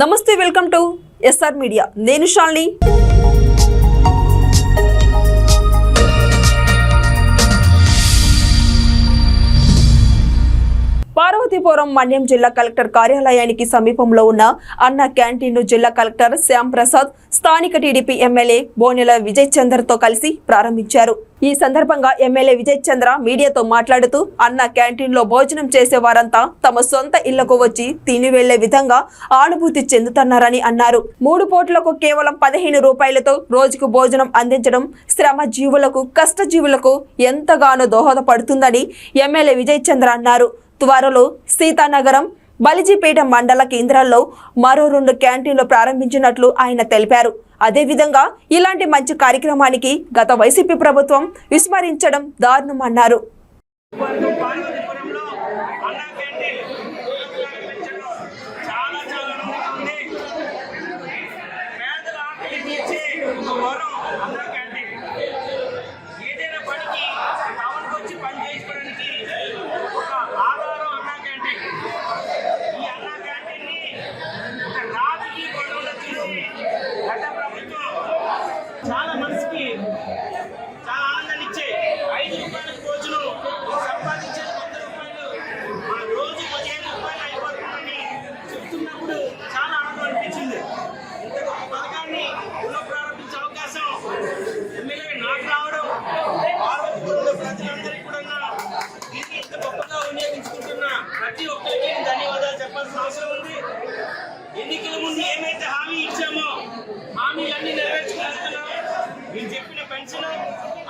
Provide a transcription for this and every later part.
నమస్తే, welcome to SR media. నేను శాలిని. పార్వతీపురం మన్యం జిల్లా కలెక్టర్ కార్యాలయానికి సమీపంలో ఉన్న అన్న క్యాంటీన్ను జిల్లా కలెక్టర్ శ్యామ్ ప్రసాద్ స్థానిక టీడీపీ ఎమ్మెల్యే బోనెల విజయ్ చంద్రతో కలిసి ప్రారంభించారు. ఈ సందర్భంగా ఎమ్మెల్యే విజయ్ చంద్ర మీడియాతో మాట్లాడుతూ అన్న క్యాంటీన్లో భోజనం చేసే వారంతా తమ సొంత ఇళ్లకు వచ్చి తిని వెళ్లే విధంగా అనుభూతి చెందుతున్నారని అన్నారు. 3 పూటలకు కేవలం 15 రూపాయలతో రోజుకు భోజనం అందించడం శ్రమ జీవులకు, కష్టజీవులకు ఎంతగానో దోహదపడుతుందని ఎమ్మెల్యే విజయ్ చంద్ర అన్నారు. త్వరలో సీతానగరం, బలిజీపేట మండల కేంద్రాల్లో మరో 2 క్యాంటీన్లు ప్రారంభించినట్లు ఆయన తెలిపారు. అదేవిధంగా ఇలాంటి మంచి కార్యక్రమానికి గత వైసీపీ ప్రభుత్వం విస్మరించడం దారుణమన్నారు. చాలా మనసుకి చాలా ఆనందాన్ని ఇచ్చే 5 రూపాయలకు భోజనం సంపాదించే 100 రూపాయలు మన రోజు 15 రూపాయలు అయిపోతుందని చెప్తున్నప్పుడు చాలా ఆనందం అనిపించింది. ఇంత గొప్ప పథకాన్ని పునఃప్రారంభించే అవకాశం ఎమ్మెల్యే నాకు రావడం, పార్వతీపురంలో ప్రజలందరికీ కూడా దీన్ని ఇంత గొప్పగా వినియోగించుకుంటున్న ప్రతి ఒక్కరికి ధన్యవాదాలు చెప్పాల్సిన అవసరం ఉంది. ఎన్నికల ముందు ఏమైతే హామీ ఇచ్చామో హామీలన్నీ నెరవేర్చుకుంటున్నాం. మీరు చెప్పిన పెన్షన్,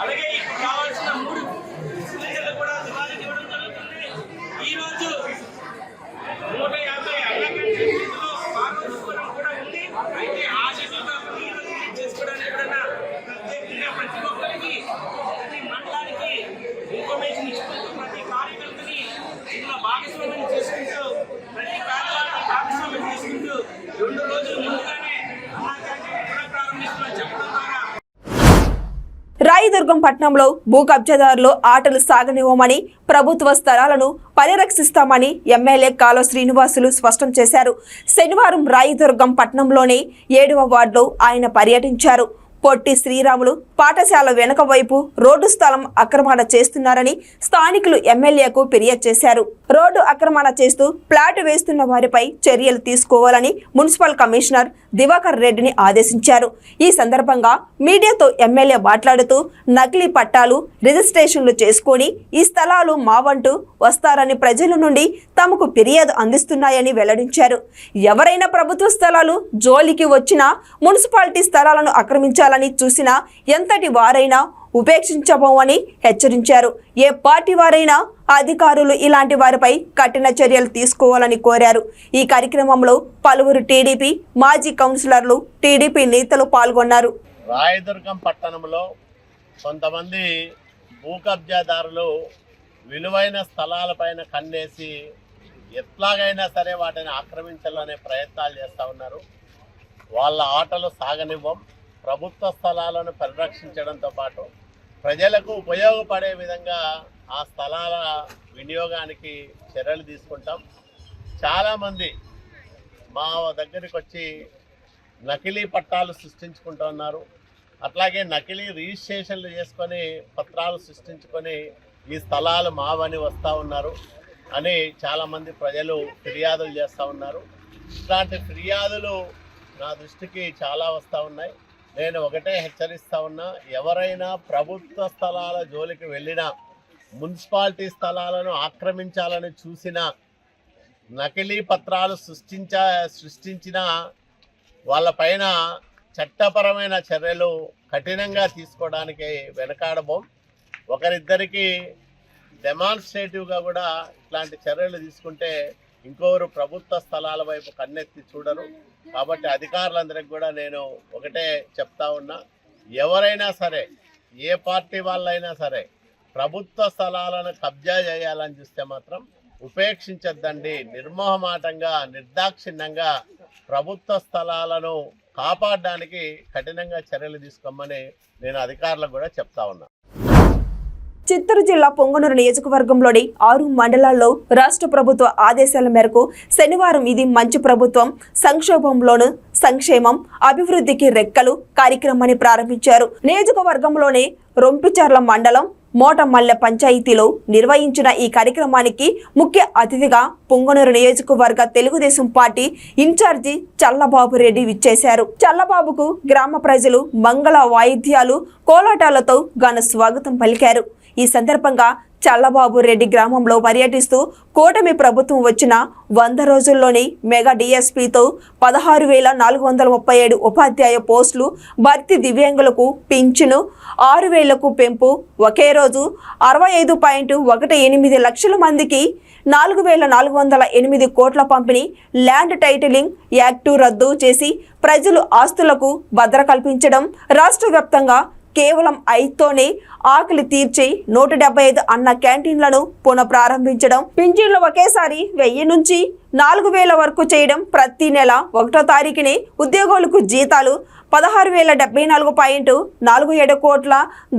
అలాగే ఇప్పుడు కావాల్సిన 3 సిలిండర్లు కూడా దివాళీకి ఇవ్వడం జరుగుతుంది. ఈరోజు 150 అన్న క్యాంటీన్లో పార్వతీపురం కూడా ఉంది. అయితే ఆ షెడ్యూల్ కాకుండా ఈరోజు చేసుకోవడానికి కూడా ప్రత్యేకంగా ప్రతి ఒక్కరికి, ప్రతి మండలానికి ఇన్ఫర్మేషన్ ఇచ్చుకుంటూ, ప్రతి కార్యకర్తని ఇందులో భాగస్వామ్యం చేసుకుంటూ, ప్రతి పేదవాడిని భాగస్వామ్యం చేసుకుంటూ 2 రోజుల ముందుగానే అన్న క్యాంటీన్ కూడా ప్రారంభిస్తున్నా చెప్పడం ద్వారా రాయదుర్గం పట్టణంలో భూ కబ్జాదారులు ఆటలు సాగనివ్వమని, ప్రభుత్వ స్థలాలను పరిరక్షిస్తామని ఎమ్మెల్యే కాలువ శ్రీనివాసులు స్పష్టం చేశారు. శనివారం రాయదుర్గం పట్టణంలోని 7వ వార్డులో ఆయన పర్యటించారు. పొట్టి శ్రీరాములు పాఠశాల వెనుక వైపు రోడ్డు స్థలం ఆక్రమణ చేస్తున్నారని స్థానికులు ఎమ్మెల్యేకు ఫిర్యాదు చేశారు. రోడ్డు ఆక్రమణ చేస్తూ ప్లాట్ వేస్తున్న వారిపై చర్యలు తీసుకోవాలని మున్సిపల్ కమిషనర్ దివాకర్ రెడ్డిని ఆదేశించారు. ఈ సందర్భంగా మీడియాతో ఎమ్మెల్యే మాట్లాడుతూ నకిలీ పట్టాలు, రిజిస్ట్రేషన్లు చేసుకుని ఈ స్థలాలు మావంటూ వస్తారని ప్రజల నుండి తమకు ఫిర్యాదు అందిస్తున్నాయని వెల్లడించారు. ఎవరైనా ప్రభుత్వ స్థలాలు జోలికి వచ్చినా, మున్సిపాలిటీ స్థలాలను ఆక్రమించాలని చూసినా ఎంతటి వారైనా ఉపేక్షించబోమని హెచ్చరించారు. ఏ పార్టీ వారైనా అధికారులు ఇలాంటి వారిపై కఠిన చర్యలు తీసుకోవాలని కోరారు. ఈ కార్యక్రమంలో పలువురు టీడీపీ మాజీ కౌన్సిలర్లు, టీడీపీ నేతలు పాల్గొన్నారు. రాయదుర్గం పట్టణంలో కొంతమంది భూ కబ్జాదారులు విలువైన స్థలాలపైన కన్నేసి ఎట్లాగైనా సరే వాటిని ఆక్రమించాలనే ప్రయత్నాలు చేస్తూ ఉన్నారు. వాళ్ళ ఆటలు సాగనివ్వం. ప్రభుత్వ స్థలాలను పరిరక్షించడంతో పాటు ప్రజలకు ఉపయోగపడే విధంగా ఆ స్థలాల వినియోగానికి చర్యలు తీసుకుంటాం. చాలామంది మా దగ్గరికి వచ్చి నకిలీ పట్టాలు సృష్టించుకుంటున్నారు. అట్లాగే నకిలీ రిజిస్ట్రేషన్లు చేసుకొని పత్రాలు సృష్టించుకొని ఈ స్థలాలు మావని వస్తూ ఉన్నారు అని చాలామంది ప్రజలు ఫిర్యాదులు చేస్తూ ఉన్నారు. ఇట్లాంటి ఫిర్యాదులు నా దృష్టికి చాలా వస్తూ ఉన్నాయి. నేను ఒకటే హెచ్చరిస్తా ఉన్నా, ఎవరైనా ప్రభుత్వ స్థలాల జోలికి వెళ్ళినా, మున్సిపాలిటీ స్థలాలను ఆక్రమించాలని చూసినా, నకిలీ పత్రాలు సృష్టించిన వాళ్ళపైన చట్టపరమైన చర్యలు కఠినంగా తీసుకోవడానికి వెనకాడబోం. ఒకరిద్దరికి డెమాన్స్ట్రేటివ్గా కూడా ఇట్లాంటి చర్యలు తీసుకుంటే ఇంకొకరు ప్రభుత్వ స్థలాల వైపు కన్నెత్తి చూడరు. కాబట్టి అధికారులందరికీ కూడా నేను ఒకటే చెప్తా ఉన్నా, ఎవరైనా సరే, ఏ పార్టీ వాళ్ళైనా సరే ప్రభుత్వ స్థలాలను కబ్జా చేయాలని చూస్తే మాత్రం ఉపేక్షించద్దండి. నిర్మోహమాటంగా, నిర్దాక్షిణ్యంగా ప్రభుత్వ స్థలాలను కాపాడడానికి కఠినంగా చర్యలు తీసుకోమని నేను అధికారులకు కూడా చెప్తా ఉన్నా. చిత్తూరు జిల్లా పొంగనూరు నియోజకవర్గంలోని 6 మండలాల్లో రాష్ట్ర ప్రభుత్వ ఆదేశాల మేరకు శనివారం ఇది మంచి ప్రభుత్వం సంక్షోభంలోను సంక్షేమం అభివృద్ధికి రెక్కలు కార్యక్రమాన్ని ప్రారంభించారు. నియోజకవర్గంలోని రొంపిచర్ల మండలం మోటమల్లె పంచాయతీలో నిర్వహించిన ఈ కార్యక్రమానికి ముఖ్య అతిథిగా పొంగనూరు నియోజకవర్గ తెలుగుదేశం పార్టీ ఇన్ఛార్జి చల్లబాబు రెడ్డి విచ్చేశారు. చల్లబాబుకు గ్రామ ప్రజలు మంగళ వాయిద్యాలు కోలాటాలతో ఘన స్వాగతం పలికారు. ఈ సందర్భంగా చల్లబాబు రెడ్డి గ్రామంలో పర్యటిస్తూ కూటమి ప్రభుత్వం వచ్చిన 100 రోజుల్లోని మెగా డిఎస్పీతో 16,437 ఉపాధ్యాయ పోస్టులు భర్తీ, దివ్యాంగులకు పింఛను 6,000కు పెంపు, ఒకే రోజు 65.18 లక్షల మందికి 4,408 కోట్ల పంపిణీ, ల్యాండ్ టైటిలింగ్ యాక్టు రద్దు చేసి ప్రజలు ఆస్తులకు భద్ర కల్పించడం, రాష్ట్ర వ్యాప్తంగా కేవలం 5తోనే ఆకలి తీర్చి 175 అన్న క్యాంటీన్లను పునఃప్రారంభించడం, పింఛన్లు ఒకేసారి 1000 నుంచి 4,000 వరకు చేయడం, ప్రతి నెల 1వ తారీఖునే ఉద్యోగులకు జీతాలు, 16,074.47 కోట్ల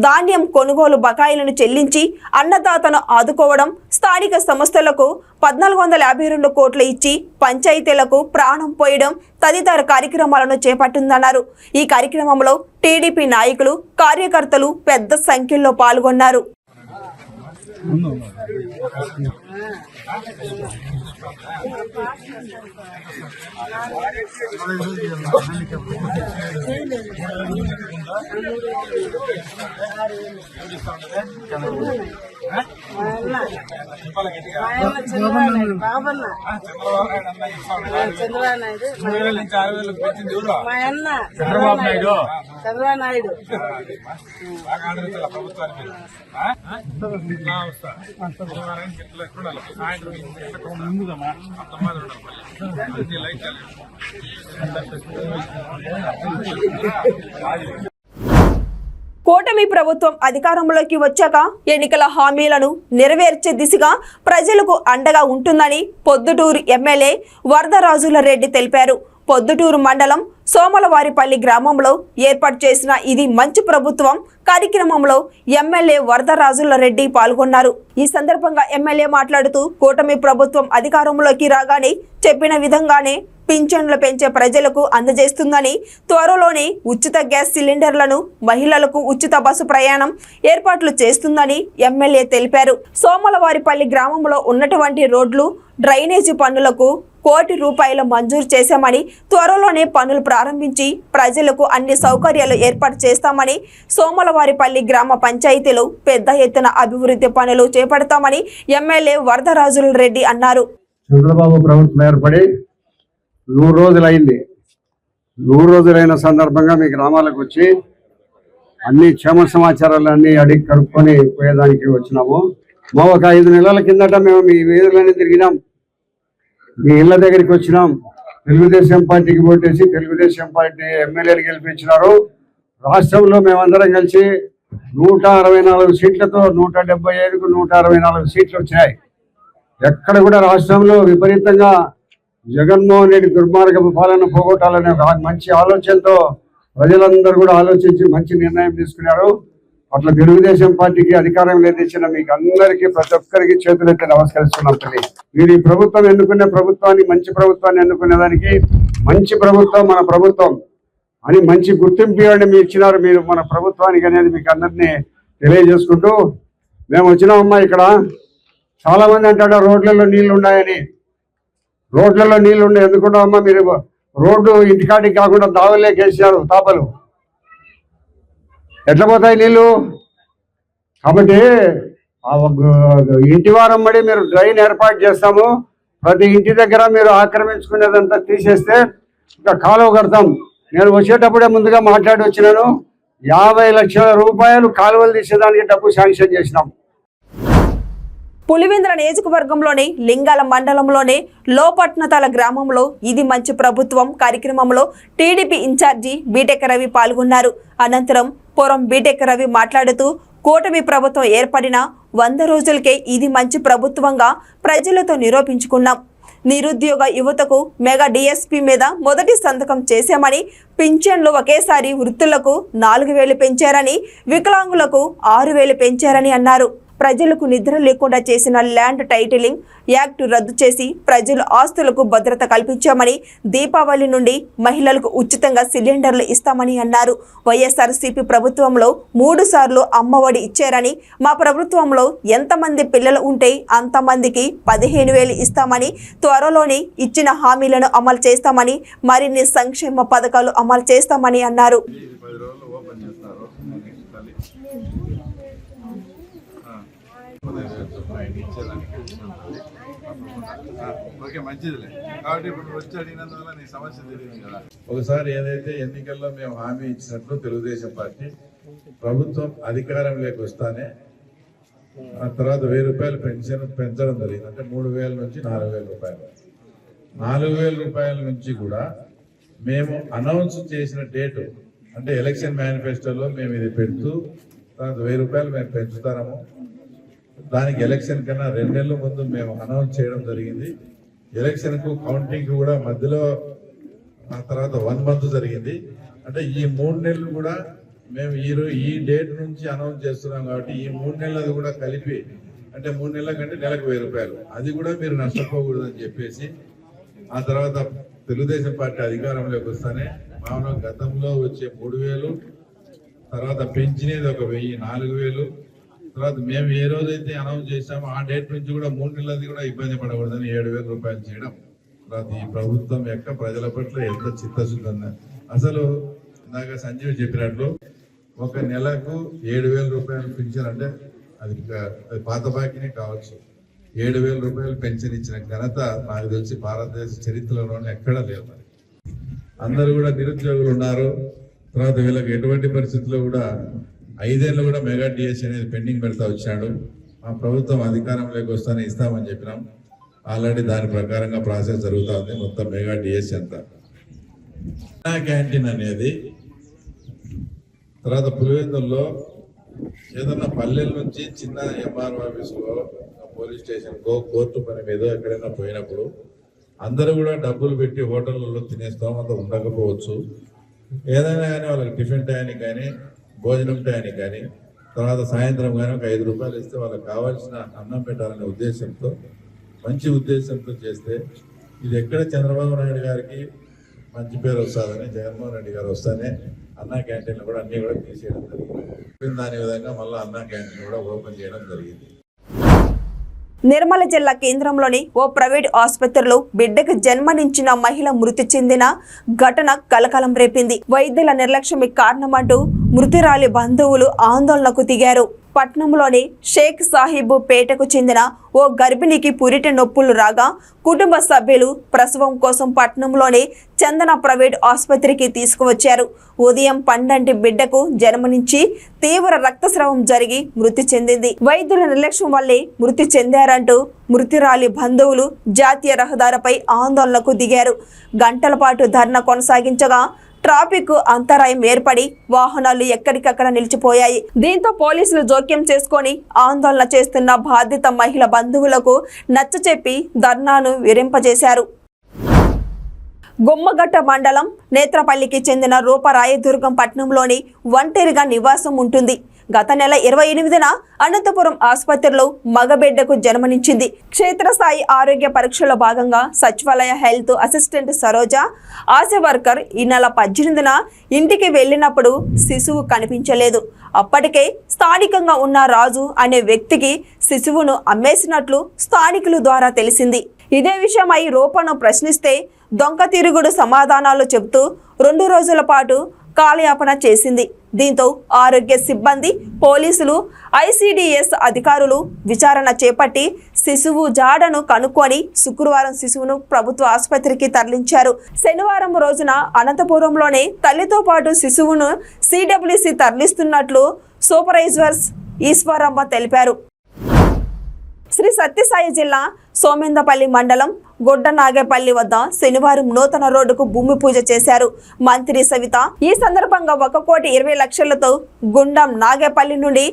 ధాన్యం కొనుగోలు బకాయిలను చెల్లించి అన్నదాతను ఆదుకోవడం, స్థానిక సంస్థలకు 1,452 కోట్లు ఇచ్చి పంచాయతీలకు ప్రాణం పోయడం తదితర కార్యక్రమాలను చేపట్టిందన్నారు. ఈ కార్యక్రమంలో టీడీపీ నాయకులు, కార్యకర్తలు పెద్ద సంఖ్యలో పాల్గొన్నారు. చంద్రబాబు నాయుడు కూటమి ప్రభుత్వం అధికారంలోకి వచ్చాక ఎన్నికల హామీలను నెరవేర్చే దిశగా ప్రజలకు అండగా ఉంటుందని పొద్దుటూరు ఎమ్మెల్యే వరదరాజుల రెడ్డి తెలిపారు. పొద్దుటూరు మండలం సోమలవారిపల్లి గ్రామంలో ఏర్పాటు చేసిన ఇది మంచి ప్రభుత్వం కార్యక్రమంలో ఎమ్మెల్యే వరదరాజుల రెడ్డి పాల్గొన్నారు. ఈ సందర్భంగా ఎమ్మెల్యే మాట్లాడుతూ కూటమి ప్రభుత్వం అధికారంలోకి రాగానే చెప్పిన విధంగానే పింఛన్లు పెంచే ప్రజలకు అందజేస్తుందని, త్వరలోనే ఉచిత గ్యాస్ సిలిండర్లను, మహిళలకు ఉచిత బస్సు ప్రయాణం ఏర్పాట్లు చేస్తుందని ఎమ్మెల్యే తెలిపారు. సోమలవారిపల్లి గ్రామంలో ఉన్నటువంటి రోడ్లు, డ్రైనేజీ పనులకు 1 కోటి రూపాయలు మంజూరు చేశామని, త్వరలోనే పనులు ప్రారంభించి ప్రజలకు అన్ని సౌకర్యాలు ఏర్పాటు చేస్తామని, సోమలవారిపల్లి గ్రామ పంచాయతీలో పెద్ద ఎత్తున అభివృద్ధి పనులు చేపడతామని ఎమ్మెల్యే వరదరాజుల రెడ్డి అన్నారు. చంద్రబాబు ప్రభుత్వం ఏర్పడి 100 రోజులైంది. 100 రోజులైన సందర్భంగా మీ గ్రామాలకు వచ్చి అన్ని క్షేమ సమాచారాలు అన్ని అడిగి కనుక్కొని పోయేదానికి వచ్చినాము. ఒక 5 నెలల కిందట మేము మీ వీధులన్నీ తిరిగినాం, మీ ఇళ్ళ దగ్గరికి వచ్చినాం. తెలుగుదేశం పార్టీకి ఓటేసి తెలుగుదేశం పార్టీ ఎమ్మెల్యేలు గెలిపించినారు. రాష్ట్రంలో మేమందరం కలిసి 164 సీట్లతో 175కు 164 సీట్లు వచ్చినాయి. ఎక్కడ కూడా రాష్ట్రంలో విపరీతంగా జగన్మోహన్ రెడ్డి దుర్మార్గపు పాలన పోగొట్టాలనే మంచి ఆలోచనతో ప్రజలందరూ కూడా ఆలోచించి మంచి నిర్ణయం తీసుకున్నారు. అట్లా తెలుగుదేశం పార్టీకి అధికారం తెచ్చిన మీకు అందరికీ, ప్రతి ఒక్కరికి చేతులెత్తి నమస్కరిస్తున్నాం. తల్లి, మీరు ఈ ప్రభుత్వం ఎన్నుకునే ప్రభుత్వాన్ని, మంచి ప్రభుత్వాన్ని ఎన్నుకునేదానికి మంచి ప్రభుత్వం మన ప్రభుత్వం అని మంచి గుర్తింపు ఇవ్వండి మీరు ఇచ్చినారు మీరు మన ప్రభుత్వానికి అనేది మీకు అందరినీ తెలియజేసుకుంటూ, మేము వచ్చినామమ్మా. ఇక్కడ చాలా మంది అంటాడు రోడ్లలో నీళ్లు ఉన్నాయని. రోడ్లలో నీళ్లు ఉన్నాయి ఎందుకుంటామమ్మా? మీరు రోడ్డు ఇంటికాడికి కాకుండా దావలేకేసారు తాపలు, ఎట్లా పోతాయి నీళ్ళు? కాబట్టి ఇంటి వారం పడి మీరు డ్రైన్ ఏర్పాటు చేస్తాము. ప్రతి ఇంటి దగ్గర మీరు ఆక్రమించుకునేదంతా తీసేస్తే ఇంకా కాలువ కడతాం. నేను వచ్చేటప్పుడే ముందుగా మాట్లాడి వచ్చినాను. 50 లక్షల రూపాయలు కాలువలు తీసేదానికి డబ్బు శాంక్షన్ చేసినాం. పులివెందుల నియోజకవర్గంలోని లింగాల మండలంలోని లోపట్నతల గ్రామంలో ఇది మంచి ప్రభుత్వం కార్యక్రమంలో టీడీపీ ఇన్ఛార్జి బీటెక్ రవి పాల్గొన్నారు. అనంతరం పురం బీటెక్ రవి మాట్లాడుతూ కూటమి ప్రభుత్వం ఏర్పడిన 100 రోజులకే ఇది మంచి ప్రభుత్వంగా ప్రజలతో నిరూపించుకున్నాం. నిరుద్యోగ యువతకు మెగా డిఎస్పీ మీద మొదటి సంతకం చేశామని, పింఛన్లు ఒకేసారి వృత్తులకు 4,000 పెంచారని, వికలాంగులకు 6,000 పెంచారని అన్నారు. ప్రజలకు నిద్ర లేకుండా చేసిన ల్యాండ్ టైటిలింగ్ యాక్ట్ రద్దు చేసి ప్రజల ఆస్తులకు భద్రత కల్పించామని, దీపావళి నుండి మహిళలకు ఉచితంగా సిలిండర్లు ఇస్తామని అన్నారు. వైఎస్ఆర్సీపీ ప్రభుత్వంలో 3 సార్లు అమ్మఒడి ఇచ్చారని, మా ప్రభుత్వంలో ఎంతమంది పిల్లలు ఉంటే అంతమందికి 15,000 ఇస్తామని, త్వరలోనే ఇచ్చిన హామీలను అమలు చేస్తామని, మరిన్ని సంక్షేమ పథకాలు అమలు చేస్తామని అన్నారు. ఓకే, మంచిదిలే. కాబట్టి ఇప్పుడు వచ్చి అడిగినందువల్ల నీ సమస్య తెలియదు కదా. ఒకసారి ఏదైతే ఎన్నికల్లో మేము హామీ ఇచ్చినట్లు తెలుగుదేశం పార్టీ ప్రభుత్వం అధికారంలోకి వస్తానే ఆ తర్వాత 1,000 రూపాయలు పెన్షన్ పెంచడం జరిగింది. అంటే 3,000 నుంచి 4,000 రూపాయలు. 4,000 రూపాయల నుంచి కూడా మేము అనౌన్స్ చేసిన డేటు అంటే ఎలక్షన్ మేనిఫెస్టోలో మేము ఇది పెడుతూ తర్వాత 1,000 రూపాయలు మేము పెంచుతాము. దానికి ఎలక్షన్ కన్నా 2 నెలల ముందు మేము అనౌన్స్ చేయడం జరిగింది. ఎలక్షన్కు కౌంటింగ్ కూడా మధ్యలో ఆ తర్వాత 1 మంత్ జరిగింది. అంటే ఈ 3 నెలలు కూడా మేము ఈ డేట్ నుంచి అనౌన్స్ చేస్తున్నాం కాబట్టి ఈ 3 నెలలు కూడా కలిపి అంటే 3 నెలల కంటే నెలకు 1,000 రూపాయలు అది కూడా మీరు నష్టపోకూడదని చెప్పేసి ఆ తర్వాత తెలుగుదేశం పార్టీ అధికారంలోకి వస్తానే మామూలుగా గతంలో వచ్చే 3,000 తర్వాత పెంచినది ఒక 1,000 4,000 తర్వాత మేము ఏ రోజైతే అనౌన్స్ చేసామో ఆ డేట్ నుంచి కూడా 3 నెలలది కూడా ఇబ్బంది పడకూడదని 7,000 రూపాయలు చేయడం. తర్వాత ఈ ప్రభుత్వం యొక్క ప్రజల పట్ల ఎంత చిత్తశుద్ధి ఉందా. అసలు ఇందాక సంజీవ్ చెప్పినట్లు ఒక నెలకు 7,000 రూపాయలు పెన్షన్ అంటే అది పాత బాకీనే కావచ్చు. 7,000 రూపాయలు పెన్షన్ ఇచ్చిన ఘనత నాకు తెలిసి భారతదేశ చరిత్రలోనే ఎక్కడా లేదు. మరి అందరూ కూడా నిరుద్యోగులు ఉన్నారు. తర్వాత వీళ్ళకి ఎటువంటి పరిస్థితుల్లో కూడా 5 ఏళ్ళు కూడా మెగా డిఎస్ అనేది పెండింగ్ పెడతా వచ్చాడు. మా ప్రభుత్వం అధికారంలోకి వస్తానే ఇస్తామని చెప్పినాం. ఆల్రెడీ దాని ప్రకారంగా ప్రాసెస్ జరుగుతుంది. మొత్తం మెగా డిఎస్ అంతా క్యాంటీన్ అనేది తర్వాత పులివెందుల్లో ఏదన్నా పల్లెల నుంచి చిన్న ఎంఆర్ఓ ఆఫీసులో పోలీస్ స్టేషన్కో కోర్టు పని మీద ఎక్కడైనా పోయినప్పుడు అందరూ కూడా డబ్బులు పెట్టి హోటళ్ళలో తినేస్తాం. అంత ఉండకపోవచ్చు. ఏదైనా కానీ వాళ్ళకి టిఫిన్ టైంకి కానీ భోజనం టైంకి కానీ తర్వాత సాయంత్రం కానీ ఒక 5 రూపాయలు ఇస్తే వాళ్ళకి కావాల్సిన అన్నం పెట్టాలనే ఉద్దేశంతో మంచి ఉద్దేశంతో చేస్తే ఇది ఎక్కడ చంద్రబాబు నాయుడు గారికి మంచి పేరు వస్తుందని జగన్మోహన్ రెడ్డి గారు వస్తానే అన్నా క్యాంటీన్లు కూడా అన్నీ కూడా తీసేయడం జరిగింది. దాని విధంగా మళ్ళీ అన్నా క్యాంటీన్ కూడా ఓపెన్ చేయడం జరిగింది. నిర్మల జిల్లా కేంద్రంలోని ఓ ప్రైవేట్ ఆసుపత్రిలో బిడ్డకు జన్మనించిన మహిళ మృతి చెందిన ఘటన కలకలం రేపింది. వైద్యుల నిర్లక్ష్యమే కారణమంటూ మృతురాలి బంధువులు ఆందోళనకు దిగారు. పట్నంలోని షేక్ సాహిబ్ పేటకు చెందిన ఓ గర్భిణికి పురిటి నొప్పులు రాగా కుటుంబ సభ్యులు ప్రసవం కోసం పట్నంలోని చందన ప్రైవేట్ ఆసుపత్రికి తీసుకువచ్చారు. ఉదయం 12 బిడ్డకు జన్మనించి తీవ్ర రక్తస్రావం జరిగి మృతి చెందింది. వైద్యుల నిర్లక్ష్యం వల్లే మృతి చెందారంటూ మృతురాలి బంధువులు జాతీయ రహదారిపై ఆందోళనకు దిగారు. గంటల పాటు ధర్నా కొనసాగించగా ట్రాఫిక్ అంతరాయం ఏర్పడి వాహనాలు ఎక్కడికక్కడ నిలిచిపోయాయి. దీంతో పోలీసులు జోక్యం చేసుకొని ఆందోళన చేస్తున్న బాధిత మహిళ బంధువులకు నచ్చచెప్పి ధర్నాను విరింపజేశారు. గుమ్మగట్ట మండలం నేత్రపల్లికి చెందిన రూపరాయదుర్గం పట్టణంలోని ఒంటరిగా నివాసం ఉంటుంది. గత నెల 28న అనంతపురం ఆసుపత్రిలో మగబిడ్డకు జన్మనించింది. క్షేత్రస్థాయి ఆరోగ్య పరీక్షలో భాగంగా సచివాలయ health assistant Saroja, ASHA worker ఈ నెల 18న ఇంటికి వెళ్ళినప్పుడు శిశువు కనిపించలేదు. అప్పటికే స్థానికంగా ఉన్న రాజు అనే వ్యక్తికి శిశువును అమ్మేసినట్లు స్థానికుల ద్వారా తెలిసింది. ఇదే విషయమై రూపను ప్రశ్నిస్తే దొంగ తిరుగుడు సమాధానాలు చెబుతూ 2 రోజుల పాటు కాలయాపన చేసింది. దీంతో ఆరోగ్య సిబ్బంది, పోలీసులు, ఐసిడిఎస్ అధికారులు విచారణ చేపట్టి శిశువు జాడను కనుక్కొని శుక్రవారం శిశువును ప్రభుత్వ ఆసుపత్రికి తరలించారు. శనివారం రోజున అనంతపురంలోనే తల్లితో పాటు శిశువును సిడబ్ల్యూసి తరలిస్తున్నట్లు సూపర్వైజర్స్ ఈశ్వరమ్మ తెలిపారు. శ్రీ సత్యసాయి జిల్లా సోమేందపల్లి మండలం గొడ్డనాగేపల్లి వద్ద శనివారం నూతన రోడ్డుకు భూమి పూజ చేశారు మంత్రి సవిత. ఈ సందర్భంగా 1,20,00,000తో గుండం నాగేపల్లి నుండి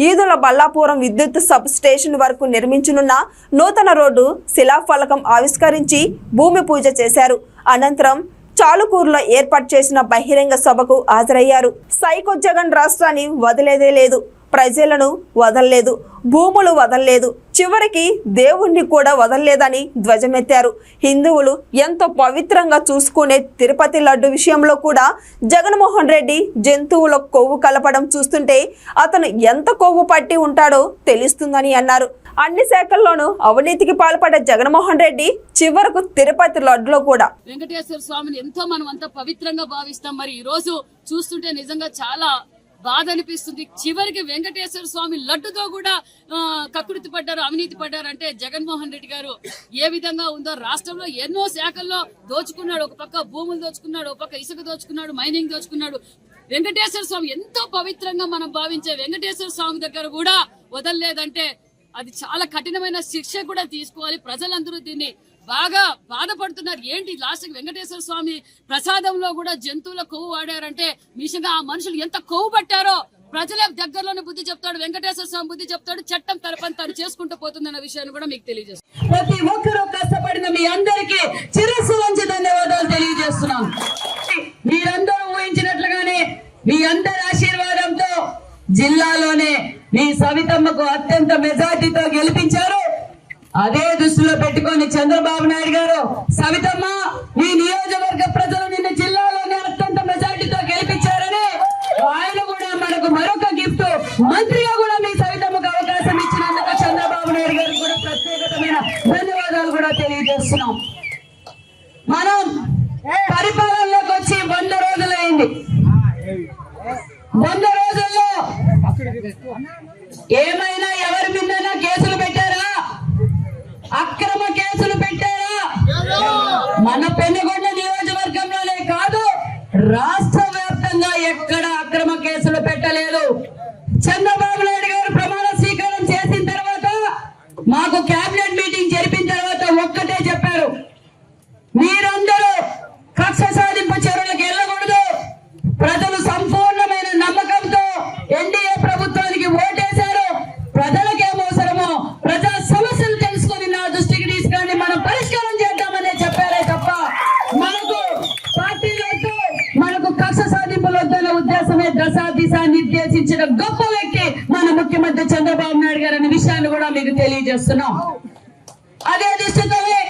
ఈదుల బల్లాపురం విద్యుత్ సబ్ స్టేషన్ వరకు నిర్మించనున్న నూతన రోడ్డు శిలాఫలకం ఆవిష్కరించి భూమి పూజ చేశారు. అనంతరం చాలుకూరులో ఏర్పాటు చేసిన బహిరంగ సభకు హాజరయ్యారు. సైకో జగన్ రాష్ట్రాన్ని వదిలేదే లేదు, ప్రజలను వదలలేదు, భూములు వదలలేదు, చివరికి దేవుణ్ణి కూడా వదలలేదని ధ్వజమెత్తారు. హిందువులు ఎంతో పవిత్రంగా చూసుకునే తిరుపతి లడ్డు విషయంలో కూడా జగన్మోహన్ రెడ్డి జంతువుల కొవ్వు కలపడం చూస్తుంటే అతను ఎంత కొవ్వు పట్టి ఉంటాడో తెలుస్తుందని అన్నారు. అన్ని శాఖల్లోనూ అవినీతికి పాల్పడ్డ జగన్మోహన్ రెడ్డి చివరకు తిరుపతి లడ్డులో కూడా వెంకటేశ్వర స్వామిని ఎంతో మనం అంతా పవిత్రంగా భావిస్తాం. మరి ఈ రోజు చూస్తుంటే నిజంగా చాలా బాధ అనిపిస్తుంది. చివరికి వెంకటేశ్వర స్వామి లడ్డుతో కూడా కక్కుర్తి పడ్డారు, అవినీతి పడ్డారు. అంటే జగన్మోహన్ రెడ్డి గారు ఏ విధంగా ఉందో రాష్ట్రంలో ఎన్నో శాఖల్లో దోచుకున్నాడు. ఒక పక్క భూములు దోచుకున్నాడు, ఒక పక్క ఇసుక దోచుకున్నాడు, మైనింగ్ దోచుకున్నాడు. వెంకటేశ్వర స్వామి ఎంతో పవిత్రంగా మనం భావించే వెంకటేశ్వర స్వామి దగ్గర కూడా వదలలేదంటే అది చాలా కఠినమైన శిక్ష కూడా తీసుకోవాలి. ప్రజలందరూ దీన్ని బాగా బాధపడుతున్నారు. ఏంటి లాస్ట్ వెంకటేశ్వర స్వామి ప్రసాదంలో కూడా జంతువుల కొవ్వు వాడారంటే నిజంగా ఆ మనుషులు ఎంత కొవ్వు పట్టారో ప్రజల దగ్గరలోనే బుద్ధి చెప్తాడు. వెంకటేశ్వర స్వామి బుద్ధి చెప్తాడు. చట్టం తరపని తను చేసుకుంటూ పోతుందన్న విషయాన్ని కూడా మీకు తెలియజేస్తాను. ప్రతి ఒక్కరూ కష్టపడిన మీ అందరికీ శిరస్సు వంచి ధన్యవాదాలు తెలియజేస్తున్నాం. మీరందరూ ఊహించినట్లుగానే మీ అందరి ఆశీర్వాదంతో జిల్లాలోనే మీ సవితమ్మకు అత్యంత మెజార్టీతో గెలిపించారు. అదే దృష్టిలో పెట్టుకొని చంద్రబాబు నాయుడు గారు సవితమ్మ ఈ నియోజకవర్గ ప్రజలు నిన్న జిల్లాలోనే అత్యంత మెజార్టీతో గెలిపించారని ఆయన కూడా మనకు మరొక గిఫ్ట్ మంత్రిగా కూడా మీ సవితమ్మకు అవకాశం ఇచ్చినందుకు చంద్రబాబు నాయుడు గారికి కూడా ప్రత్యేకమైన ధన్యవాదాలు కూడా తెలియజేస్తున్నాం. మనం పరిపాలనలోకి వచ్చి 100 రోజులైంది. 100 రోజుల్లో ఏమైనా ఎవరి మీదైనా కేసులు పెట్టారా? అక్రమ కేసులు పెట్టారా? మన పెనుగొండ నియోజకవర్గంలోనే కాదు రాష్ట్ర వ్యాప్తంగా ఎక్కడ అక్రమ కేసులు పెట్టలేదు. చంద్రబాబు నాయుడు గారు ప్రమాణ స్వీకారం చేసిన తర్వాత మాకు కేబినెట్ మీటింగ్ జరిపిన తర్వాత ఒక్కటే చెప్పారు, మీరందరూ కక్ష సాధింపు చర్యలకు వెళ్ళకూడదు. ప్రజలు సంపూర్ణమైన నమ్మకంతో ఎన్డీఏ ప్రభుత్వానికి ఓటేశారు. ప్రజలకేం అవసరమో ప్రజా సమస్యలు తెలుసుకొని నా దృష్టికి తీసుకొని మనం పరిష్కారం చేద్దామనే చెప్పారే తప్ప మనకు పార్టీలతో మనకు కక్ష సాధింపులు వద్దన్న ఉద్దేశమే దిశ నిర్దేశించిన గొప్ప వ్యక్తి మన ముఖ్యమంత్రి చంద్రబాబు నాయుడు గారు అనే విషయాన్ని కూడా మీకు తెలియజేస్తున్నాం. అదే దృష్టితోనే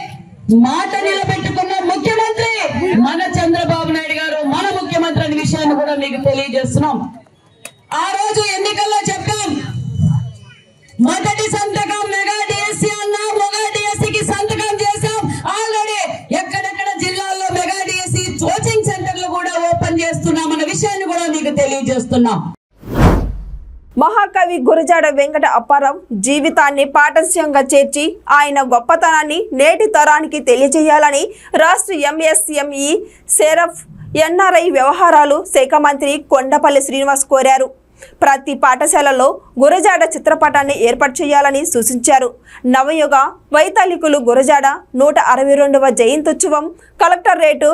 మాట నిలబెట్టుకున్న ముఖ్యమంత్రి మన చంద్రబాబు నాయుడు గారు మన ముఖ్యమంత్రి అనే విషయాన్ని కూడా మీకు తెలియజేస్తున్నాం. ఆ రోజు ఎన్నికల్లో చెప్పాం, మొదటి సంతకం మెగా డిఎస్సీ అన్నా, మెగా డిఎస్సీకి సంతకం చేశాం. ఆల్రెడీ ఎక్కడెక్కడ జిల్లాల్లో మెగా డిఎస్సీ కోచింగ్ సెంటర్లు కూడా ఓపెన్ చేస్తున్నాం అన్న విషయాన్ని కూడా మీకు తెలియజేస్తున్నాం. మహాకవి గురజాడ వెంకట అప్పారావు జీవితాన్ని పాఠ్యాంశంగా చేర్చి ఆయన గొప్పతనాన్ని నేటి తరానికి తెలియజేయాలని రాష్ట్ర ఎంఎస్ఎంఈ సెరఫ్ ఎన్ఆర్ఐ వ్యవహారాలు శాఖ మంత్రి కొండపల్లి శ్రీనివాస్ కోరారు. ప్రతి పాఠశాలలో గురజాడ చిత్రపటాన్ని ఏర్పాటు చేయాలని సూచించారు. నవయుగ వైతాళికులు గురజాడ 162వ జయంత్యుత్సవం కలెక్టరేట్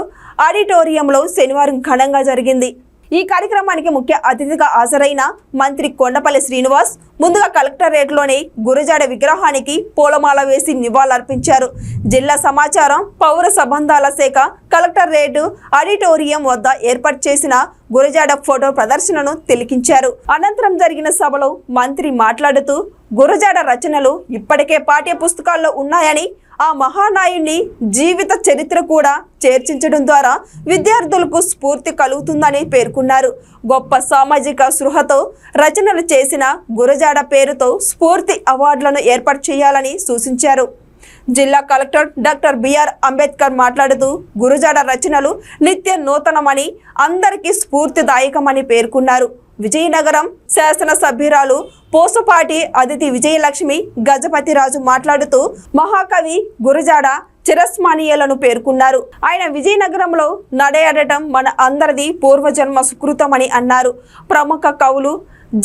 ఆడిటోరియంలో శనివారం ఘనంగా జరిగింది. ఈ కార్యక్రమానికి ముఖ్య అతిథిగా హాజరైన మంత్రి కొండపల్లి శ్రీనివాస్ ముందుగా కలెక్టరేట్లోని గురజాడ విగ్రహానికి పూలమాల వేసి నివాళులర్పించారు. జిల్లా సమాచారం పౌర సంబంధాల శాఖ కలెక్టరేట్ ఆడిటోరియం వద్ద ఏర్పాటు చేసిన గురజాడ ఫోటో ప్రదర్శనను తిలకించారు. అనంతరం జరిగిన సభలో మంత్రి మాట్లాడుతూ గురజాడ రచనలు ఇప్పటికే పాఠ్య పుస్తకాల్లో ఉన్నాయని, ఆ మహానాయుని జీవిత చరిత్ర కూడా చేర్చించడం ద్వారా విద్యార్థులకు స్ఫూర్తి కలుగుతుందని పేర్కొన్నారు. గొప్ప సామాజిక స్పృహతో రచనలు చేసిన గురజాడ పేరుతో స్ఫూర్తి అవార్డులను ఏర్పాటు చేయాలని సూచించారు. జిల్లా కలెక్టర్ డాక్టర్ బిఆర్ అంబేద్కర్ మాట్లాడుతూ గురజాడ రచనలు నిత్య నూతనమని, అందరికీ స్ఫూర్తిదాయకమని పేర్కొన్నారు. విజయనగరం శాసనసభ్యురాలు పోసపాటి అతిథి విజయలక్ష్మి గజపతిరాజు మాట్లాడుతూ మహాకవి గురజాడ చిరస్మరణీయులను పేర్కొన్నారు. ఆయన విజయనగరంలో నడయాడటం మన అందరిది పూర్వజన్మ సుకృతమని అన్నారు. ప్రముఖ కవులు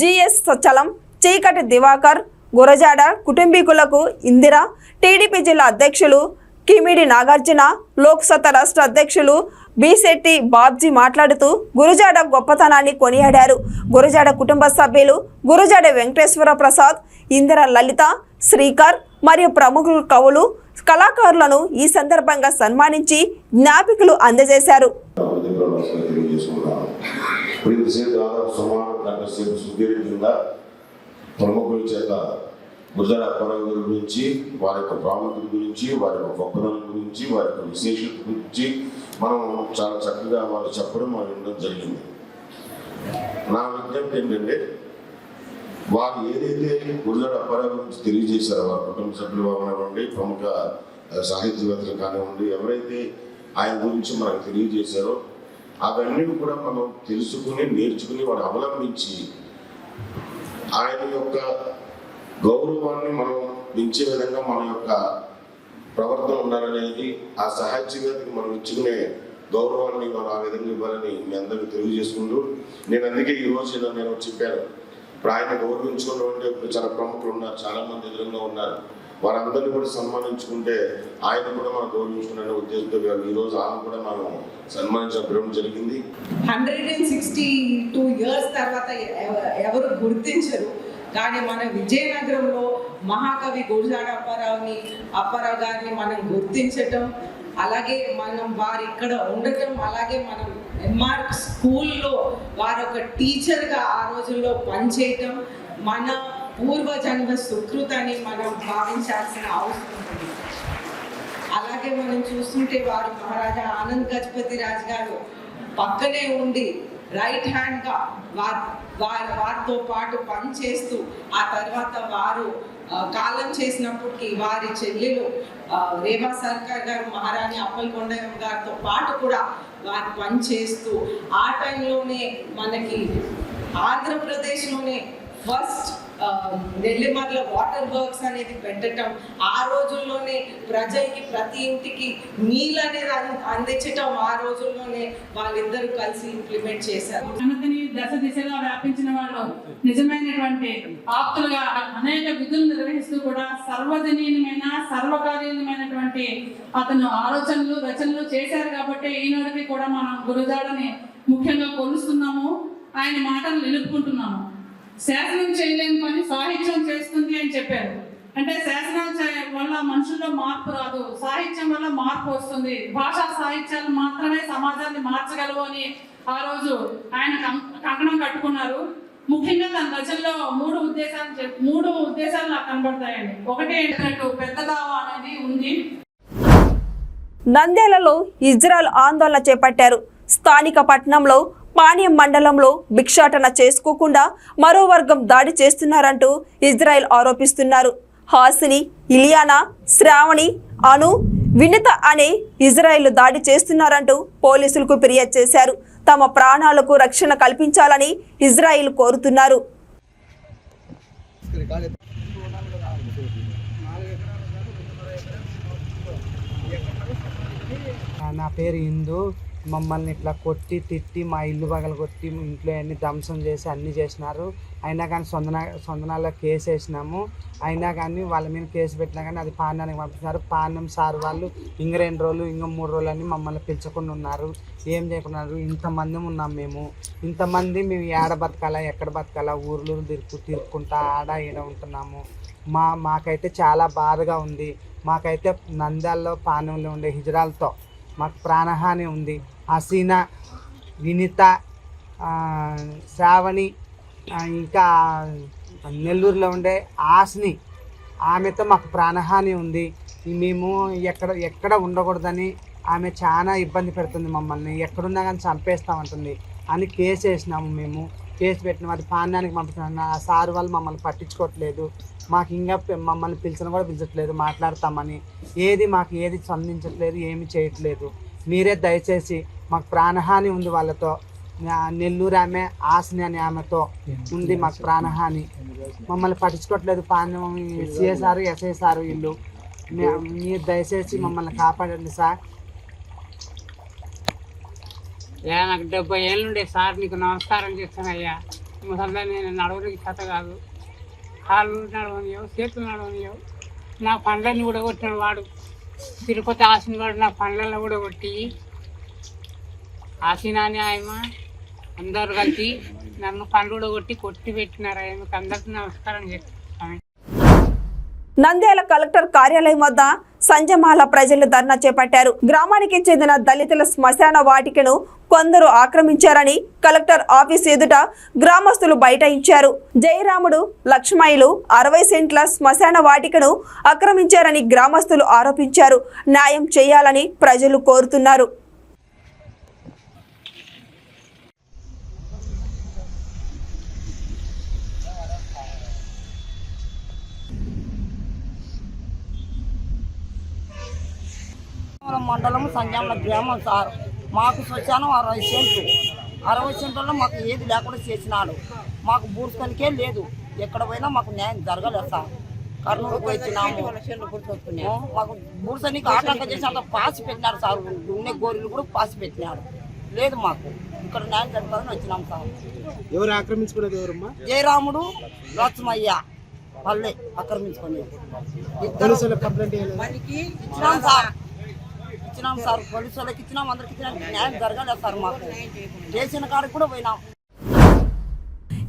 జిఎస్ చలం, చీకటి దివాకర్, గురజాడ కుటుంబీకులకు ఇందిరా, టీడీపీ జిల్లా అధ్యక్షులు కిమిడి నాగార్జున, లోక్సత్తా రాష్ట్ర అధ్యక్షులు బిశెట్టి బాబ్జీ మాట్లాడుతూ గురజాడ గొప్పతనాన్ని కొనియాడారు. గురజాడ కుటుంబ సభ్యులు గురజాడ వెంకటేశ్వర ప్రసాద్, ఇందిర లలిత, శ్రీకర్ మరియు ప్రముఖ కవులు, కళాకారులను ఈ సందర్భంగా సన్మానించి జ్ఞాపికలు అందజేశారు. ప్రముఖుల చేత గుజరాత్ అప్పారావు గారి గురించి, వారి యొక్క ప్రాముఖ్యత గురించి, వారి యొక్క గొప్పదనం గురించి, వారి యొక్క విశేషత గురించి మనం చాలా చక్కగా వాళ్ళు చెప్పడం మనం వినడం జరిగింది. నా విజ్ఞప్తి ఏంటంటే, వారు ఏదైతే గుజరాత్ అప్పారావు గురించి తెలియజేశారో, వారి కుటుంబ సభ్యులు కానివ్వండి, ప్రముఖ సాహిత్యవేత్తలు కానివ్వండి, ఎవరైతే ఆయన గురించి మనకు తెలియజేశారో అవన్నీ కూడా మనం తెలుసుకుని నేర్చుకుని వాడు అవలంబించి ఆయన యొక్క గౌరవాన్ని మనం పెంచే విధంగా మన యొక్క ప్రవర్తన ఉండాలనేది, ఆ సాహిత్యవేత్తకి మనం ఇచ్చుకునే గౌరవాన్ని మనం ఆ విధంగా ఇవ్వాలని మీ అందరికీ తెలియజేసుకుంటూ, నేను అందుకే ఈరోజు నేను చెప్పాను, ఇప్పుడు ఆయన గౌరవించుకున్నటువంటి ఇప్పుడు చాలా ప్రముఖులు ఉన్నారు, చాలా మంది ఎదురుగా ఉన్నారు, వారందరినీ కూడా సన్మానించుకుంటే ఆయన కూడా మనం గౌరవించుకునే ఉద్దేశంతో ఈరోజు ఆయన కూడా మనం సన్మానించడం జరిగింది. 162 years తర్వాత ఎవరు గుర్తించరు, కానీ మన విజయనగరంలో మహాకవి గురజాడ అప్పారావు గారిని మనం గుర్తించటం, అలాగే మనం వారు ఇక్కడ ఉండటం, అలాగే మనం ఎంఆర్ స్కూల్లో వారు ఒక టీచర్గా ఆ రోజుల్లో పనిచేయటం మన పూర్వజన్మ సుకృతని మనం భావించాల్సిన అవసరం ఉంది. అలాగే మనం చూస్తుంటే వారు మహారాజా ఆనంద్ గజపతి రాజు గారు పక్కనే ఉండి రైట్ హ్యాండ్గా వారితో పాటు పనిచేస్తూ, ఆ తర్వాత వారు కాలం చేసినప్పటికీ వారి చెల్లెలు రేవా సర్కార్ గారు మహారాణి అప్పలకొండయ్య గారితో పాటు కూడా వారు పనిచేస్తూ, ఆ టైంలోనే మనకి ఆంధ్రప్రదేశ్లోనే ఫస్ట్ నెల్లిమర్ల వాటర్ వర్క్స్ అనేది పెట్టడం, ఆ రోజుల్లోనే ప్రజలకి ప్రతి ఇంటికి నీళ్ళు అనేది అందించటం ఆ రోజుల్లోనే వాళ్ళిద్దరూ కలిసి ఇంప్లిమెంట్ చేశారు. దశ దిశగా వ్యాపించిన వాళ్ళు, నిజమైనటువంటి ఆప్తులుగా అనేక విధులు నిర్వహిస్తూ కూడా సర్వజనీయమైన సర్వకార్యమైనటువంటి అతను ఆలోచనలు రచనలు చేశారు. కాబట్టి ఈనాటికి కూడా మనం గురజాడని ముఖ్యంగా కొలుస్తున్నాము, ఆయన మాటలు నిలుపుకుంటున్నాము. శాసనం చేయలేని పని సాహిత్యం చేస్తుంది అని చెప్పారు. అంటే శాసనం వల్ల మనుషుల్లో మార్పు రాదు, సాహిత్యం వల్ల మార్పు వస్తుంది. భాషా సాహిత్యాలు మాత్రమే సమాజాన్ని మార్చగలవు అని ఆ రోజు ఆయన కంకణం కట్టుకున్నారు. ముఖ్యంగా తన రచనలో మూడు ఉద్దేశాలు నాకు కనబడతాయండి. ఒకటి ఏంటంటే పెద్ద దావా అనేది ఉంది. నంద్యాలలో ఇజ్రాయెల్ ఆందోళన చేపట్టారు. స్థానిక పట్టణంలో పాణ్యం మండలంలో భిక్షాటన చేసుకోకుండా మరో వర్గం దాడి చేస్తున్నారంటూ ఇజ్రాయెల్ ఆరోపిస్తున్నారు. హాసిని, ఇలియానా, శ్రావణి, అను, వినిత అనే ఇజ్రాయెల్ దాడి చేస్తున్నారంటూ పోలీసులకు ఫిర్యాదు చేశారు. తమ ప్రాణాలకు రక్షణ కల్పించాలని ఇజ్రాయెల్ కోరుతున్నారు. నా పేరు హిందూ. మమ్మల్ని ఇట్లా కొట్టి తిట్టి మా ఇల్లు పగలగొట్టి ఇంట్లో అన్ని ధ్వంసం చేసి అన్నీ చేసినారు. అయినా కానీ సొందనాల్లో కేసు వేసినాము. అయినా కానీ వాళ్ళ మీద కేసు పెట్టినా కానీ అది పాండానికి పంపిస్తున్నారు. పాండం సార్ వాళ్ళు ఇంక 2 రోజులు ఇంక 3 రోజులు అని మమ్మల్ని పిలుచుకుని ఉన్నారు. ఏం చేయకున్నారు. ఇంతమంది ఉన్నాం మేము. ఇంతమంది మేము ఏడ బతకాలా ఎక్కడ బతకాలా ఊర్లు తిరుక్కుంటా ఆడ ఈడ ఉంటున్నాము. మాకైతే చాలా బాధగా ఉంది. మాకైతే నంద్యాలలో పాండంలో ఉండే హిజ్రాలతో మాకు ప్రాణహాని ఉంది. హసీనా, వినిత, శ్రావణి, ఇంకా నెల్లూరులో ఉండే ఆస్ని, ఆమెతో మాకు ప్రాణహాని ఉంది. మేము ఎక్కడ ఉండకూడదని ఆమె చాలా ఇబ్బంది పెడుతుంది మమ్మల్ని. ఎక్కడున్నా కానీ చంపేస్తామంటుంది అని కేసు వేసినాము. మేము కేసు పెట్టినాము. అది పాండానికి పంపిస్తున్నాము. ఆ సార్ వాళ్ళు మమ్మల్ని పట్టించుకోవట్లేదు. మాకు ఇంకా మమ్మల్ని పిలిచిన కూడా పిలిచట్లేదు మాట్లాడతామని. మాకు ఏది స్పందించట్లేదు, ఏమి చేయట్లేదు. మీరే దయచేసి మాకు ప్రాణహాని ఉంది. వాళ్ళతో నెల్లూరు ఆమె ఆస్ని అనే ఆమెతో ఉంది మాకు ప్రాణహాని. మమ్మల్ని పట్టించుకోవట్లేదు. సిఎస్ఆర్ ఎస్ఐసార్ వీళ్ళు. మీరు దయచేసి మమ్మల్ని కాపాడండి సార్. నాకు 70 ఏళ్ళుండే సార్. నీకు నమస్కారం చేస్తానయ్యా. ముసలి నేను నడవడానికి కథ కాదు. కాళ్ళు నడవనియవు, చేతులు నడవనియవు. నా పండ్లన్నీ కూడా కొట్టినాడు వాడు. తిరుపతి ఆసిన వాడు నా పండ్లలో కూడా కొట్టి ఆసినాని ఆయమ అందరు కలిసి నన్ను పండ్లు కూడా కొట్టి పెట్టినారు. ఆయనకు అందరికీ నమస్కారం చేస్తాను. నంద్యాల కలెక్టర్ కార్యాలయం వద్ద సంజమాల ప్రజలు ధర్నా చేపట్టారు. గ్రామానికి చెందిన దళితుల శ్మశాన వాటికను కొందరు ఆక్రమించారని కలెక్టర్ ఆఫీస్ ఎదుట గ్రామస్తులు బైఠాయించారు. జయరాముడు లక్ష్మయ్యలు 60 సెంట్ల శ్మశాన వాటికను ఆక్రమించారని గ్రామస్తులు ఆరోపించారు. న్యాయం చేయాలని ప్రజలు కోరుతున్నారు. మండలం సంజామల గ్రామం సార్. మాకు శ్మశానం 60 సెంట్లు. 60 సెంట్లలో మాకు ఏది లేకుండా చేసినాడు. మాకు బూడ్చుకొనికే లేదు. ఎక్కడ పోయినా మాకు న్యాయం జరగలేదు సార్. కర్నూలుకు వచ్చినాము, మాకు బూడ్చనికి ఆటంకం చేసి అంత పాసి పెట్టినారు సార్. ఉండే గోరీలు కూడా పాసి పెట్టినాడు. లేదు మాకు ఇక్కడ న్యాయం జరగాలని వచ్చినాం సార్. ఎవరు ఆక్రమించుకునేది? ఎవరమ్మా? జయరాముడు లక్ష్మయ్య పల్లె ఆక్రమించుకునేది. ఇచ్చినాం సార్, పోలీసు వాళ్ళకి ఇచ్చినాం, అందరికి ఇచ్చినాం. న్యాయం జరగలేదు సార్. మాకు చేసిన కాడికి కూడా పోయినాం.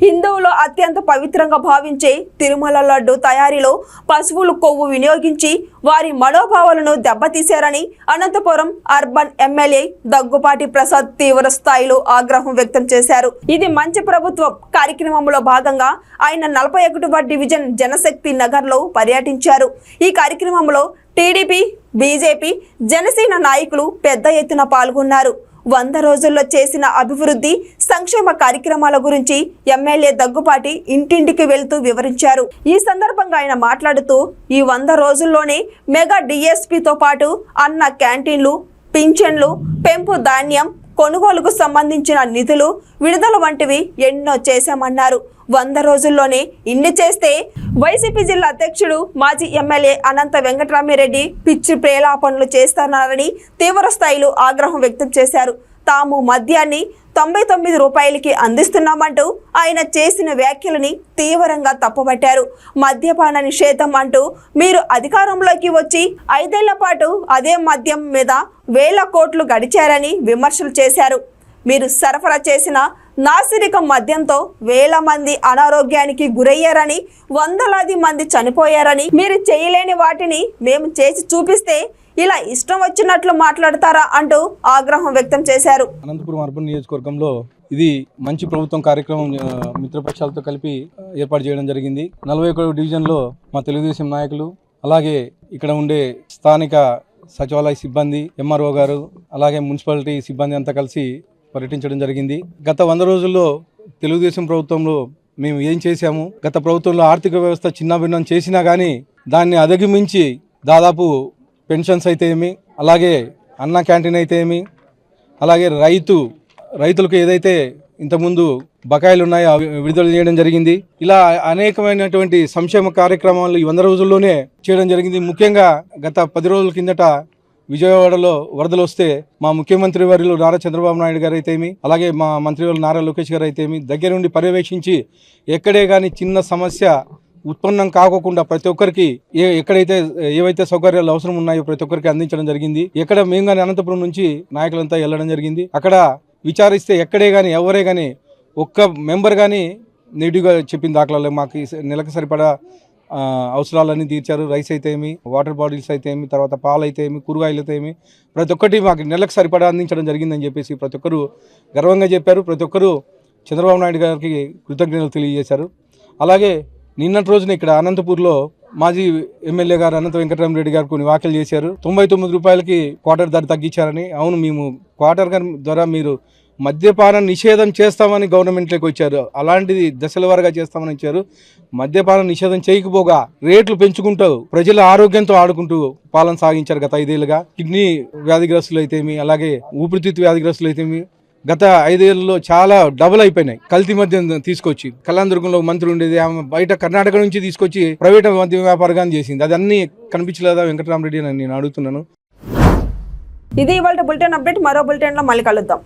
హిందువులు అత్యంత పవిత్రంగా భావించే తిరుమల లడ్డు తయారీలో పశువుల కొవ్వు వినియోగించి వారి మనోభావాలను దెబ్బతీశారని అనంతపురం అర్బన్ ఎమ్మెల్యే దగ్గుపాటి ప్రసాద్ తీవ్ర స్థాయిలో ఆగ్రహం వ్యక్తం చేశారు. ఇది మంచి ప్రభుత్వం కార్యక్రమంలో భాగంగా ఆయన 41వ డివిజన్ జనశక్తి నగర్ లో పర్యటించారు. ఈ కార్యక్రమంలో టీడీపీ, బీజేపీ, జనసేన నాయకులు పెద్ద ఎత్తున పాల్గొన్నారు. 100 రోజుల్లో చేసిన అభివృద్ధి సంక్షేమ కార్యక్రమాల గురించి ఎమ్మెల్యే దగ్గుపాటి ఇంటింటికి వెళ్తూ వివరించారు. ఈ సందర్భంగా ఆయన మాట్లాడుతూ ఈ 100 రోజుల్లోనే మెగా డిఎస్పీతో పాటు అన్న క్యాంటీన్లు, పింఛన్లు, పెంపు ధాన్యం కొనుగోలుకు సంబంధించిన నిధులు విడుదల వంటివి ఎన్నో చేశామన్నారు. 100 రోజుల్లోనే ఇన్ని చేస్తే వైసీపీ జిల్లా అధ్యక్షుడు మాజీ ఎమ్మెల్యే అనంత వెంకటరామిరెడ్డి పిచ్చి ప్రేలాపనలు చేస్తున్నారని తీవ్ర స్థాయిలో ఆగ్రహం వ్యక్తం చేశారు. తాము మద్యాన్ని 99 రూపాయలకి అందిస్తున్నామంటూ ఆయన చేసిన వ్యాఖ్యలని తీవ్రంగా తప్పుపట్టారు. మద్యపాన నిషేధం అంటూ మీరు అధికారంలోకి వచ్చి 5 ఏళ్ల పాటు అదే మద్యం మీద వేల కోట్లు గడిచారని విమర్శలు చేశారు. మీరు సరఫరా చేసిన నాసిరకం మద్యంతో వేల మంది అనారోగ్యానికి గురయ్యారని, వందలాది మంది చనిపోయారని, మీరు చేయలేని వాటిని మేము చేసి చూపిస్తే ఇలా ఇష్టం వచ్చినట్లు మాట్లాడతారా అంటూ ఆగ్రహం వ్యక్తం చేశారు. అనంతపురం అర్బన్ నియోజకవర్గంలో ఇది మంచి ప్రభుత్వం కార్యక్రమం మిత్రపక్షాలతో కలిపి ఏర్పాటు చేయడం జరిగింది. 41వ డివిజన్లో మా తెలుగుదేశం నాయకులు, అలాగే ఇక్కడ ఉండే స్థానిక సచివాలయ సిబ్బంది, ఎంఆర్ఓ గారు, అలాగే మున్సిపాలిటీ సిబ్బంది అంతా కలిసి పర్యటించడం జరిగింది. గత 100 రోజుల్లో తెలుగుదేశం ప్రభుత్వంలో మేము ఏం చేశాము, గత ప్రభుత్వంలో ఆర్థిక వ్యవస్థ చిన్నాభిన్నం చేసినా కానీ దాన్ని అధిగమించి దాదాపు పెన్షన్స్ అయితే ఏమి, అలాగే అన్న క్యాంటీన్ అయితే ఏమి, అలాగే రైతులకు ఏదైతే ఇంతకుముందు బకాయిలు ఉన్నాయో అవి విడుదల చేయడం జరిగింది. ఇలా అనేకమైనటువంటి సంక్షేమ కార్యక్రమాలు ఈ 100 రోజుల్లోనే చేయడం జరిగింది. ముఖ్యంగా గత 10 రోజుల కిందట విజయవాడలో వరదలు వస్తే మా ముఖ్యమంత్రి వర్యులు నారా చంద్రబాబు నాయుడు గారు అయితేమి, అలాగే మా మంత్రివర్యులు నారా లోకేష్ గారు అయితేమి దగ్గర నుండి పర్యవేక్షించి ఎక్కడే కానీ చిన్న సమస్య ఉత్పన్నం కాకోకుండా ప్రతి ఒక్కరికి ఎక్కడైతే ఏవైతే సౌకర్యాలు అవసరం ఉన్నాయో ప్రతి ఒక్కరికి అందించడం జరిగింది. ఎక్కడ మేము కానీ అనంతపురం నుంచి నాయకులంతా వెళ్ళడం జరిగింది. అక్కడ విచారిస్తే ఎక్కడే కానీ ఎవరే కానీ ఒక్క మెంబర్ కానీ నెగిటివ్గా చెప్పిన దాఖలాలు మాకు నెలకు సరిపడా అవసరాలన్నీ తీర్చారు. రైస్ అయితే ఏమి, వాటర్ బాటిల్స్ అయితే ఏమి, తర్వాత పాలు అయితే ఏమి, కూరగాయలు అయితే ఏమి, ప్రతి ఒక్కటి మాకు నెలకు సరిపడా అందించడం జరిగిందని చెప్పేసి ప్రతి ఒక్కరు గర్వంగా చెప్పారు. ప్రతి ఒక్కరు చంద్రబాబు నాయుడు గారికి కృతజ్ఞతలు తెలియజేశారు. అలాగే నిన్నటి రోజున ఇక్కడ అనంతపూర్లో మాజీ ఎమ్మెల్యే గారు అనంత వెంకటరామిరెడ్డి గారు కొన్ని వ్యాఖ్యలు చేశారు. 99 రూపాయలకి క్వార్టర్ ధర తగ్గించారని. అవును, మేము క్వార్టర్ ధర మీరు మద్యపాన నిషేధం చేస్తామని గవర్నమెంట్లోకి వచ్చారు. అలాంటిది దశల వారీగా చేస్తామని ఇచ్చారు. మద్యపాన నిషేధం చేయకపోగా రేట్లు పెంచుకుంటూ ప్రజల ఆరోగ్యంతో ఆడుకుంటూ పాలన సాగించారు గత 5 ఏళ్ళుగా. కిడ్నీ వ్యాధిగ్రస్తులు అయితేమి, అలాగే ఊపిరితిత్తు వ్యాధిగ్రస్తులు అయితేమి గత 5 ఏళ్లలో చాలా డబుల్ అయిపోయినాయి. కల్తీ మద్యం తీసుకొచ్చి కళ్యాణదుర్గంలో మంత్రి ఉండేది, ఆమె బయట కర్ణాటక నుంచి తీసుకొచ్చి ప్రైవేట్ మద్యం వ్యాపారంగా చేసింది. అది అన్ని కనిపించలేదా వెంకటరామరెడ్డి అని నేను అడుగుతున్నాను. ఇది ఇవాళ బులెటిన్ అప్డేట్. మరో బులెటిన్ లో మళ్ళీ కలుద్దాం.